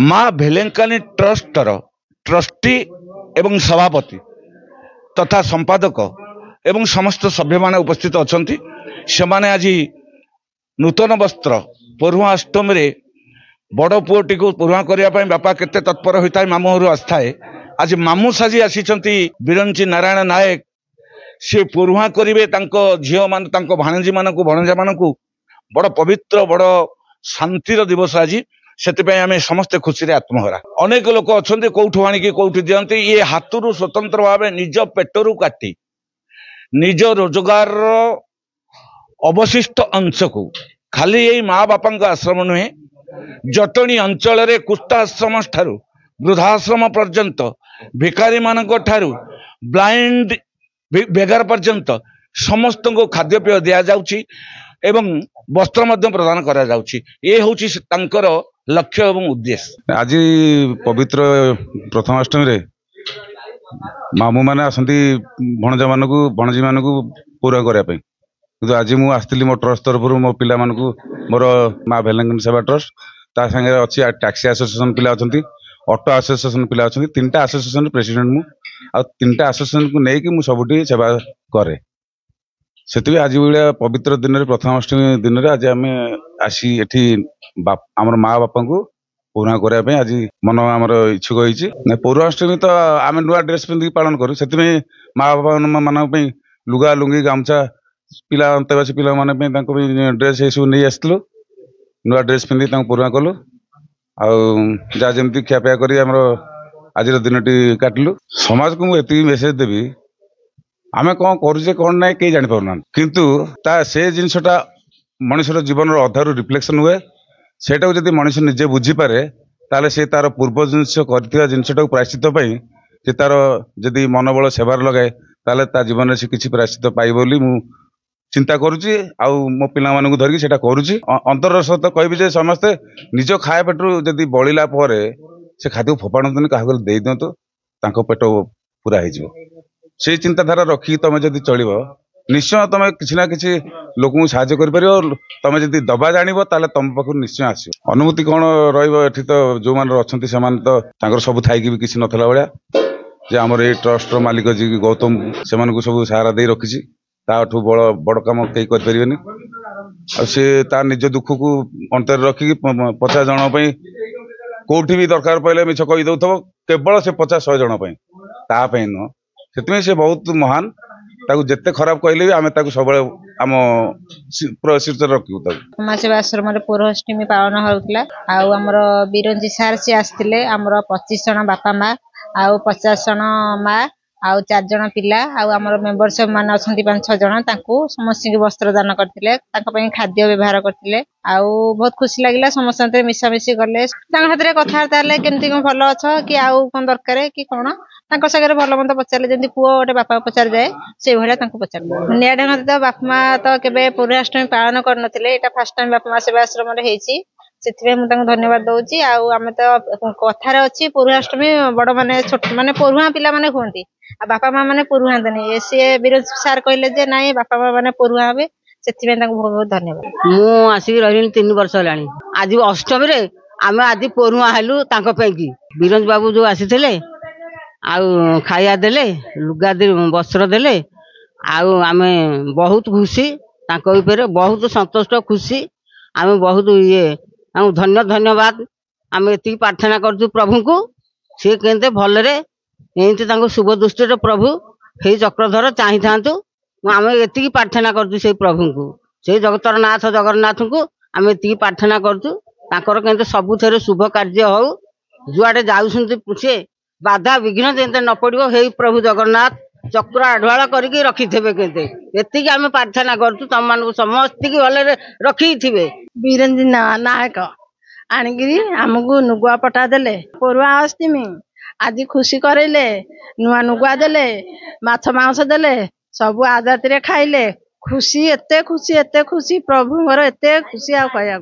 माँ भेलेंकानी ट्रस्टर ट्रस्टी एवं सभापति तथा संपादक एवं समस्त सभ्य माने उपस्थित अछंती से माने आज नूतन वस्त्र परुआ अष्टमी रे बड़ पुओटी को परुआ करने बापा केते तत्पर होता है मामू घर आस्थाए आज मामू साजी आसीचंती बिरंची नारायण नायक से परुआ करिवे तांको झियो मान तांको भाणजी मानकु भणजा मानकु बड़ पवित्र बड़ शांतिर दिवस आज से आम समस्ते खुशी रे आत्महरा अनेक लोक अच्छा कौठू आनिकी कौठी दियंती ये हाथरू स्वतंत्र भाव निज पेटरू काटी निज रोजगार अवशिष्ट अंश को खाली यही माँ बापा आश्रम नुहे जटणी अंचल रे कुष्ठाश्रम ठारू वृद्धाश्रम पर्यंत भिकारी मानक ठारू ब्लाइंड बेगार पर्यंत समस्त को खाद्यपेय दि जाउची एवं वस्त्र मध्य प्रदान करा जाउची ये होची तांकर लक्ष्य एवं उद्देश्य। आज पवित्र प्रथमाष्टमी रे मामू मैंने आसती भणजा मानक भणजी मानक पूरा करने कि आज मुझे आसती मो ट्रस्ट तरफ मो पिला मानक मोर माँ भेलेंकानी सेवा ट्रस्ट ता सागे अच्छी टैक्सी एसोसिएशन पिला अच्छा ऑटो एसोसिएशन पिला अच्छा 3टा एसोसिएशन प्रेसिडेंट मु आ 3टा एसोसिएशन को लेकिन मुझे सबुठी सेवा करे से आज भाया पवित्र दिन में प्रथमाष्टमी दिन में आज आम आसी एठी आमर माँ बापा को पूरा करने आज मन आमर इच्छुक होती पौराष्टमी तो आम नुआ ड्रेस पिंधिक पालन करूँ से माँ बापा मान लुगा लुंगी गामछा पिला अंतवासी पिला माने ड्रेस ये सब नहीं आसलु नुआ ड्रेस पिंधिक पूरा कलु आ जमी खियापिया कर आज दिन टी काटिलु समाज को मुझे मेसेज देवी आमे कौन करुचे कौन ना कहीं जापारना किंतु से जिनसटा मनुष्यर जीवन अधारू रिफ्लेक्शन हुए सेटा जब मनुष्य निजे बुझीपे ताले से तार पूर्व जिनस कर जिनसटा प्रायश्चित से तार जदि मनोबल सेवार लगाए ताले ता जीवन से किसी प्रायश्चित पाइब बोली मु चिंता करुच्ची आउ मो पिला मानकु धरिकी सेटा करुच्ची अंतर सहित कहबी समस्ते निज खाया पेटू जदि बलिला परे से खाद्य फोपाड़तनी क्या दे दिंतु तांको पेट पूरा हो से चिंताधारा रखी तुम जदि चल निश्चय तुम किसी ना किसी लोक साहय कर तुम जदि दबा जान तुम पाख निश्चय आस अनुभूति कौन रही तो जो मैंने अच्छा तो सब थी भी किसी नाला भाया जे आमर ये ट्रस्ट मालिक जी गौतम से सब सहारा दे रखी ताठू बड़ कम कहीं करें सी ता निज दुख को अंतर रखिकी 50 जन कौटी भी दरकार पड़े मिछ कहीदे केवल से 50-100 जन तापाई नुह से बहुत महान ताकू जिते खराब कहले भी आम सब आम शीर्ष रखू समाज सेवा आश्रम पौराष्टमी पालन होता आमर बिरंजी सार सी आसते आमर 25 जन बापा माँ आउ 50 जन माँ आउ 4 जन पिला आमर मेंबरशिप मान अच्छा 5-6 जन समस्त की वस्त्र दान करते खाद्य व्यवहार करते बहुत खुशी लगे समस्त मिशामिशी गले हाथ में कथबार्ता केमती कौन भल अच्छ कि आउ कौन दरकार कि कौन सागर भल मंद पचारे जमी पुओ गोटे बापा पचार जाए से भाया पचार निया ढंग तो बापा माँ तो केवे पौराष्टमी पालन करनथिले एटा फर्स्ट टाइम बापा माँ सेवा आश्रम होती से धन्यवाद दौची आम तो कथार अच्छी पौराष्टमी बड़ माने छोट माने पढ़ुआ पिला माने कहती बापा माँ मैंने पढ़ुआ देनी सी बिरज सार कहले ना बापा माँ मैंने पढ़ुआ हे से बहुत बहुत धन्यवाद मु आसिक रही 3 वर्ष है आज अष्टमी रे आम आज पढ़ुआ हेलु बिरंज बाबू जो आसी खाया देले लुगा वस्त्र देले आम बहुत खुशी बहुत संतुष्ट खुशी आम बहुत ये धन्यवाद आम ये प्रार्थना कर प्रभु को सी के भलरे एमती शुभ दृष्टि प्रभु हे चक्रधर चाही था आम ये प्रार्थना कर प्रभु को से जगतर नाथ जगन्नाथ को आम ये प्रार्थना कर सबुथ शुभ कार्य हो जुआडे जाऊँ बाधा विघ्न जमी न पड़ो हे प्रभु जगन्नाथ चक्र आढ़ुआ करके रखी थे ये आम प्रार्थना करूँ तुम मान समस्त की भले रखी थे बिरंजी नायक आणिकी आमको नुगुआ पटा देले परुआ अष्टमी आज खुशी करेले नुआ नुगुआ देले माछ मांस देले सब आजाती खाइले खुशी एते खुशी प्रभु एते खुशी आ कहया